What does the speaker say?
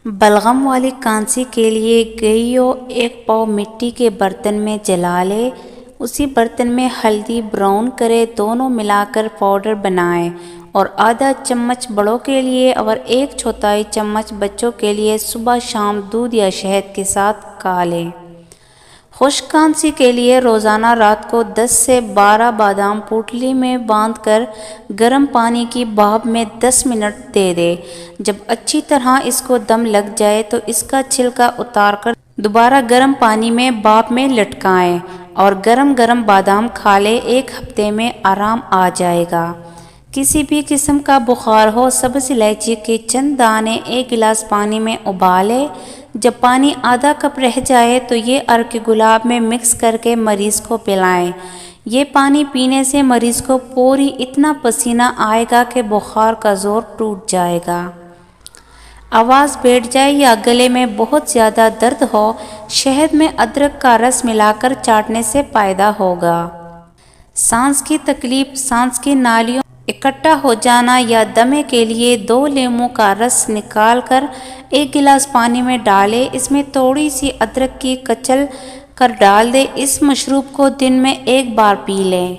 بلغم والی کانسی کے لیے گئیو ایک پاؤ مٹی کے برتن میں جلا لے، اسی برتن میں ہلدی براؤن کرے، دونوں ملا کر پاؤڈر بنائے اور آدھا چمچ بڑوں کے لیے اور 1/4 چمچ بچوں کے لیے صبح شام دودھ یا شہد کے ساتھ کھا لیں۔ خشک کھانسی کے لیے روزانہ رات کو 10 سے 12 بادام پوٹلی میں باندھ کر گرم پانی کی بھاپ میں 10 منٹ دے دیں۔ جب اچھی طرح اس کو دم لگ جائے تو اس کا چھلکا اتار کر دوبارہ گرم پانی میں بھاپ میں لٹکائیں اور گرم گرم بادام کھا لیں۔ 1 ہفتے میں آرام آ جائے گا۔ کسی بھی قسم کا بخار ہو، سبز الائچی کے چند دانے 1 گلاس پانی میں ابالے۔ جب پانی آدھا کپ رہ جائے تو یہ عرق گلاب میں مکس کر کے مریض کو پلائیں۔ یہ پانی پینے سے مریض کو فوری اتنا پسینہ آئے گا کہ بخار کا زور ٹوٹ جائے گا۔ آواز بیٹھ جائے یا گلے میں بہت زیادہ درد ہو، شہد میں ادرک کا رس ملا کر چاٹنے سے فائدہ ہوگا۔ سانس کی تکلیف، سانس کی نالیوں اکٹھا ہو جانا یا دمے کے لیے 2 لیموں کا رس نکال کر 1 گلاس پانی میں ڈالیں، اس میں تھوڑی سی ادرک کی کچل کر ڈال دیں۔ اس مشروب کو دن میں 1 بار پی لیں۔